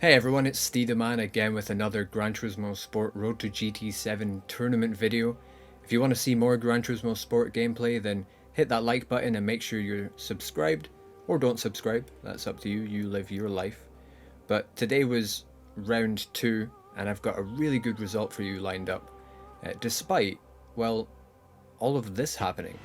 Hey everyone, it's Stee-da-man again with another Gran Turismo Sport Road to GT7 tournament video. If you want to see more Gran Turismo Sport gameplay, then hit that like button and make sure you're subscribed, or don't subscribe, that's up to you, you live your life. But today was round 2 and I've got a really good result for you lined up, despite, well, all of this happening.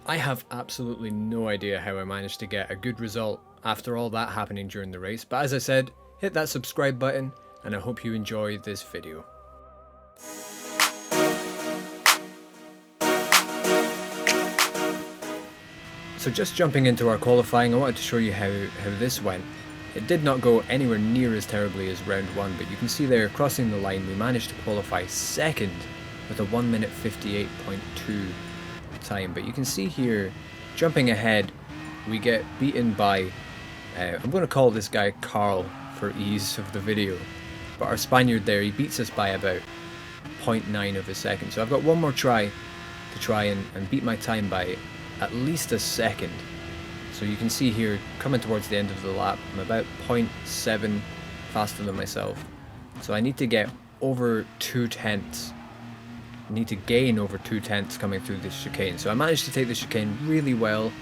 I have absolutely no idea how I managed to get a good result after all that happening during the race, but as I said, hit that subscribe button and I hope you enjoy this video. So just jumping into our qualifying, I wanted to show you how this went. It did not go anywhere near as terribly as round 1, but you can see there crossing the line we managed to qualify second with a 1 minute 58.2 time, but you can see here jumping ahead we get beaten by I'm going to call this guy Carl for ease of the video, but our Spaniard there, he beats us by about 0.9 of a second, so I've got one more try to try and beat my time by at least a second. So you can see here coming towards the end of the lap I'm about 0.7 faster than myself, so I need to get over 2/10. Need to gain over 2/10 coming through this chicane. So I managed to take the chicane really well,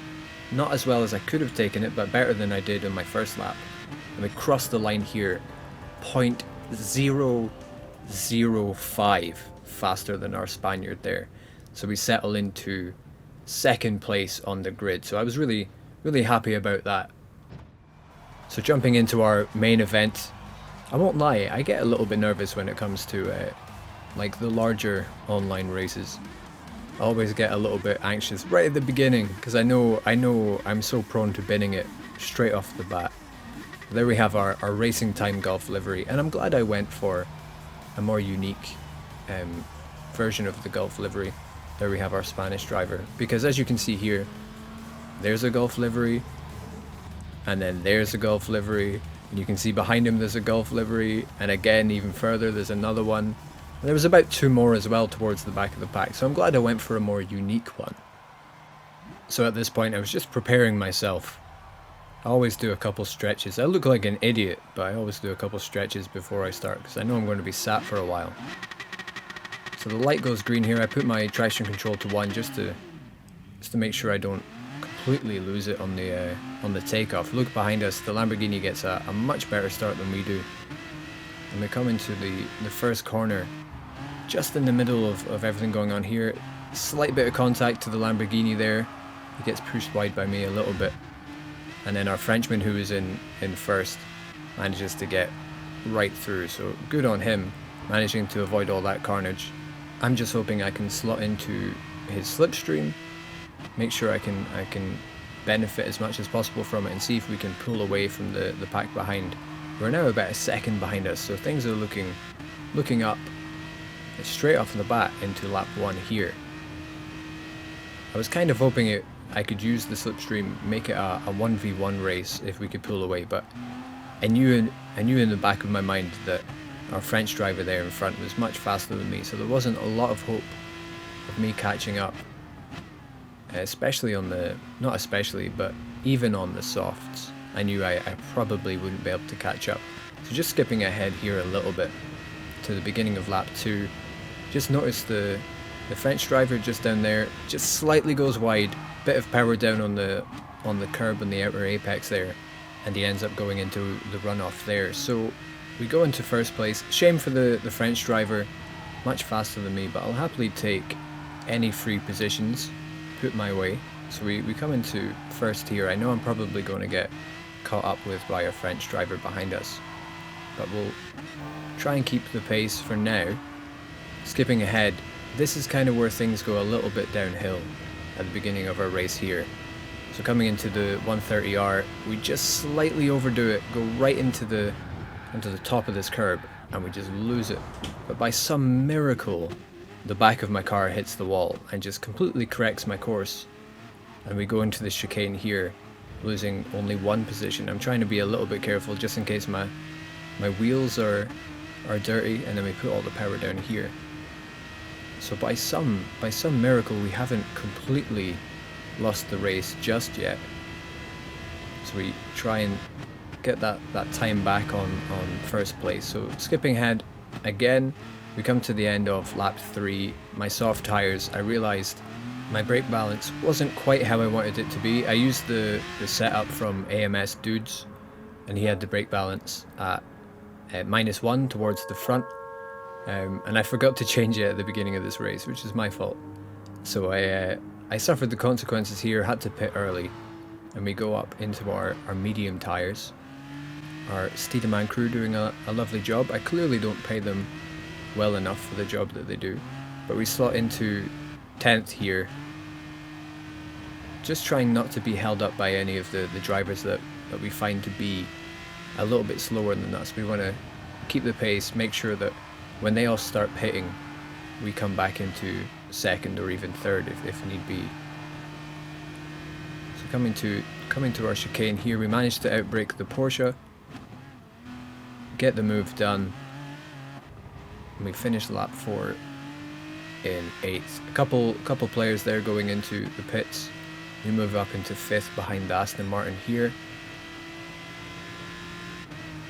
not as well as I could have taken it, but better than I did on my first lap. And we crossed the line here 0.005 faster than our Spaniard there. So we settle into second place on the grid. So I was really happy about that. So jumping into our main event, I won't lie, I get a little bit nervous when it comes to like the larger online races. I always get a little bit anxious right at the beginning because I know I'm so prone to binning it straight off the bat. There we have our racing time golf livery, and I'm glad I went for a more unique version of the golf livery. There we have our Spanish driver, because as you can see here, there's a golf livery, and then there's a golf livery, and you can see behind him there's a golf livery, and again even further there's another one. There was about 2 more as well towards the back of the pack, so I'm glad I went for a more unique one. So at this point I was just preparing myself. I always do a couple stretches. I look like an idiot, but I always do a couple stretches before I start because I know I'm going to be sat for a while. So the light goes green here. I put my traction control to 1 just to make sure I don't completely lose it on the takeoff. Look behind us, the Lamborghini gets a much better start than we do. And we come into the first corner, just in the middle of everything going on here. Slight bit of contact to the Lamborghini there. He gets pushed wide by me a little bit. And then our Frenchman, who is in first, manages to get right through. So good on him, managing to avoid all that carnage. I'm just hoping I can slot into his slipstream, make sure I can benefit as much as possible from it, and see if we can pull away from the pack behind. We're now about a second behind us, so things are looking up straight off the bat into lap 1 here. I was kind of hoping I could use the slipstream, make it a 1v1 race if we could pull away, but I knew in the back of my mind that our French driver there in front was much faster than me, so there wasn't a lot of hope of me catching up, especially on the, not especially, but even on the softs. I knew I probably wouldn't be able to catch up. So just skipping ahead here a little bit to the beginning of lap 2, just noticed the French driver just down there just slightly goes wide, bit of power down on the curb on the outer apex there, and he ends up going into the runoff there. So we go into first place. Shame for the French driver, much faster than me, but I'll happily take any free positions put my way. So we come into first here. I know I'm probably going to get caught up with by our French driver behind us, but we'll try and keep the pace for now. Skipping ahead, this is kind of where things go a little bit downhill at the beginning of our race here. So coming into the 130R, we just slightly overdo it, go right into the top of this curb, and we just lose it. But by some miracle, the back of my car hits the wall and just completely corrects my course, and we go into the chicane here, losing only 1 position. I'm trying to be a little bit careful just in case my wheels are dirty, and then we put all the power down here. So by some miracle we haven't completely lost the race just yet. So we try and get that time back on first place. So skipping ahead again, we come to the end of lap 3. My soft tires, I realized my brake balance wasn't quite how I wanted it to be. I used the setup from AMS Dudes, and he had the brake balance at -1 towards the front, and I forgot to change it at the beginning of this race, which is my fault. So I suffered the consequences here, had to pit early, and we go up into our medium tires. Our Stee-da-man crew doing a lovely job. I clearly don't pay them well enough for the job that they do, but we slot into 10th here, just trying not to be held up by any of the drivers that we find to be a little bit slower than us. We want to keep the pace, make sure that when they all start pitting, we come back into second or even third if need be. So coming to our chicane here, we managed to outbrake the Porsche, get the move done, and we finished lap 4 in 8th. A couple players there going into the pits. We move up into 5th behind Aston Martin here,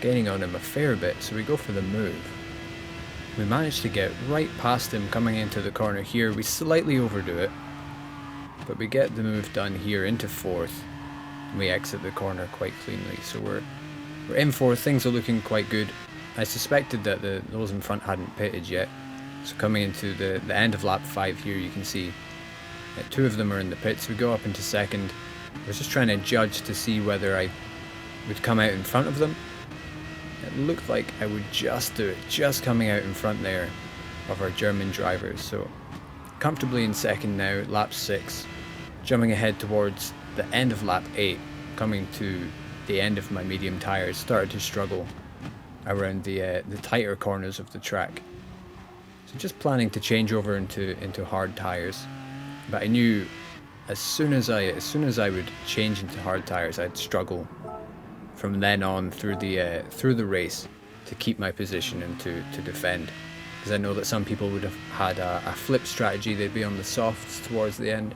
gaining on him a fair bit, so we go for the move. We managed to get right past him coming into the corner here. We slightly overdo it, but we get the move done here into 4th, and we exit the corner quite cleanly. So we're in 4th, things are looking quite good. I suspected that those in front hadn't pitted yet. So coming into the end of lap 5 here, you can see that 2 of them are in the pits. We go up into 2nd. I was just trying to judge to see whether I would come out in front of them. It looked like I would just do it, just coming out in front there of our German drivers. So comfortably in 2nd now, lap 6. Jumping ahead towards the end of lap 8, coming to the end of my medium tires, started to struggle around the tighter corners of the track. So just planning to change over into hard tires, but I knew as soon as I would change into hard tires, I'd struggle from then on through the race to keep my position and to defend, because I know that some people would have had a flip strategy. They'd be on the softs towards the end,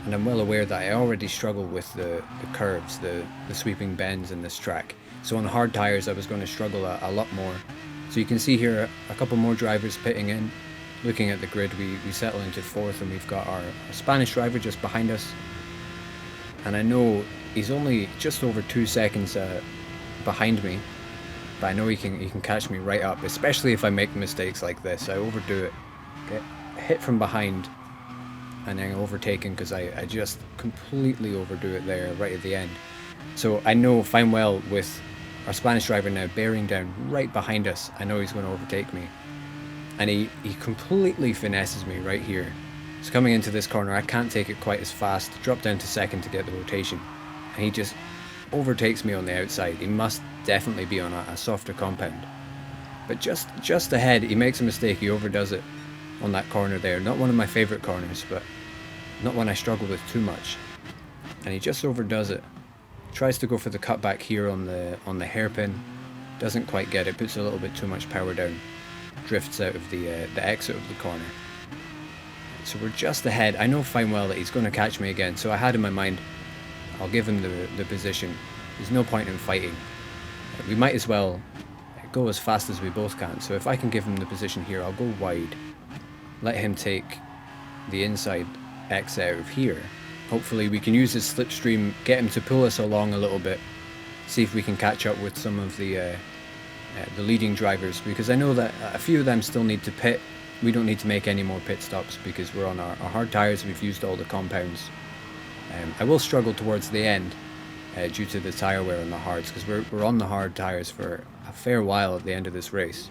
and I'm well aware that I already struggle with the curves, the sweeping bends in this track. So on hard tires I was going to struggle a lot more. So you can see here a couple more drivers pitting in. Looking at the grid, we settle into 4th, and we've got our Spanish driver just behind us. And I know he's only just over 2 seconds behind me, but I know he can catch me right up, especially if I make mistakes like this. I overdo it, get hit from behind, and then overtaken because I just completely overdo it there right at the end. So I know fine well with our Spanish driver now bearing down right behind us, I know he's going to overtake me. And he completely finesses me right here. So coming into this corner, I can't take it quite as fast, drop down to 2nd to get the rotation. And he just overtakes me on the outside. He must definitely be on a softer compound. But just ahead, he makes a mistake, he overdoes it on that corner there. Not one of my favourite corners, but not one I struggle with too much. And he just overdoes it. Tries to go for the cutback here on the hairpin, doesn't quite get it, puts a little bit too much power down, drifts out of the exit of the corner. So we're just ahead. I know fine well that he's going to catch me again, so I had in my mind, I'll give him the position. There's no point in fighting. We might as well go as fast as we both can. So if I can give him the position here, I'll go wide, let him take the inside exit out of here. Hopefully we can use his slipstream, get him to pull us along a little bit, see if we can catch up with some of the leading drivers, because I know that a few of them still need to pit. We don't need to make any more pit stops because we're on our hard tires. We've used all the compounds. I will struggle towards the end due to the tire wear on the hards, because we're on the hard tires for a fair while at the end of this race,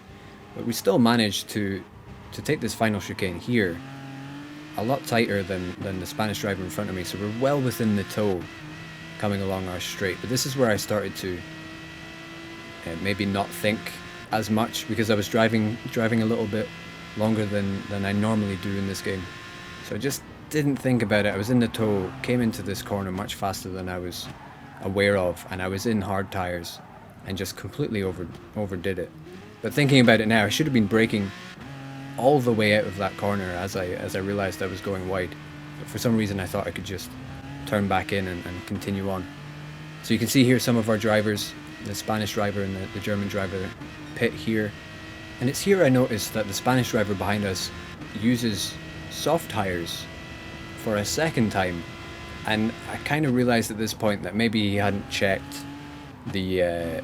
but we still managed to take this final chicane here a lot tighter than the Spanish driver in front of me, so we're well within the toe coming along our straight. But this is where I started to maybe not think as much, because I was driving a little bit longer than I normally do in this game. So I just didn't think about it. I was in the toe, came into this corner much faster than I was aware of, and I was in hard tires and just completely overdid it. But thinking about it now, I should have been braking all the way out of that corner as I realized I was going wide. But for some reason I thought I could just turn back in and continue on. So you can see here some of our drivers, the Spanish driver and the German driver pit here. And it's here I noticed that the Spanish driver behind us uses soft tires for a second time. And I kind of realized at this point that maybe he hadn't checked the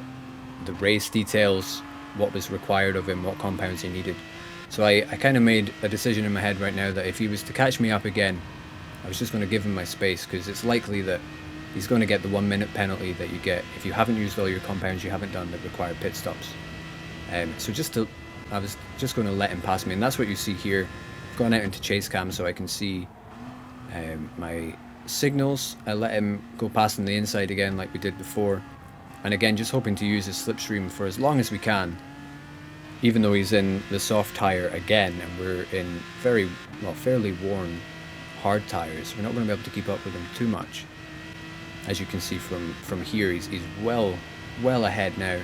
race details, what was required of him, what compounds he needed. So I kind of made a decision in my head right now that if he was to catch me up again, I was just going to give him my space, because it's likely that he's going to get the 1 minute penalty that you get if you haven't used all your compounds you haven't done that require pit stops. So I was just going to let him pass me, and that's what you see here. I've gone out into chase cam so I can see my signals. I let him go past on the inside again like we did before, and again just hoping to use his slipstream for as long as we can, even though he's in the soft tire again and we're in fairly worn hard tires. We're not going to be able to keep up with him too much. As you can see from here, he's well ahead now.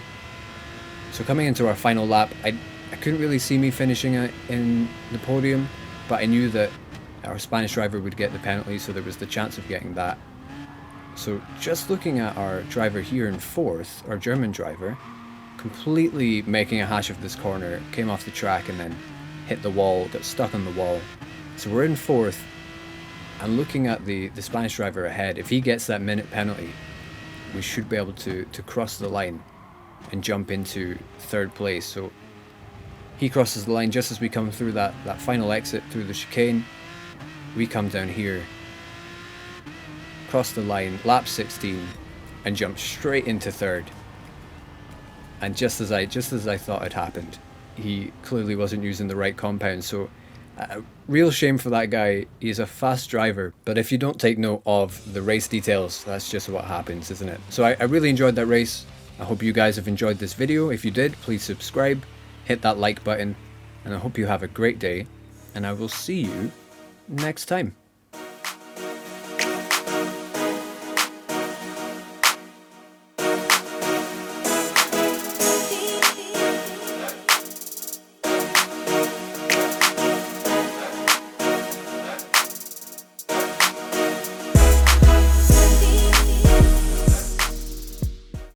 So coming into our final lap, I couldn't really see me finishing in the podium, but I knew that our Spanish driver would get the penalty, so there was the chance of getting that. So just looking at our driver here in fourth, our German driver, completely making a hash of this corner, came off the track and then hit the wall, got stuck on the wall. So we're in fourth, and looking at the Spanish driver ahead, if he gets that minute penalty, we should be able to cross the line and jump into third place. So he crosses the line just as we come through that final exit through the chicane. We come down here, cross the line, lap 16, and jump straight into third. And just as I thought it happened, he clearly wasn't using the right compound. So real shame for that guy. He's a fast driver, but if you don't take note of the race details, that's just what happens, isn't it? So I really enjoyed that race. I hope you guys have enjoyed this video. If you did, please subscribe, hit that like button, and I hope you have a great day, and I will see you next time.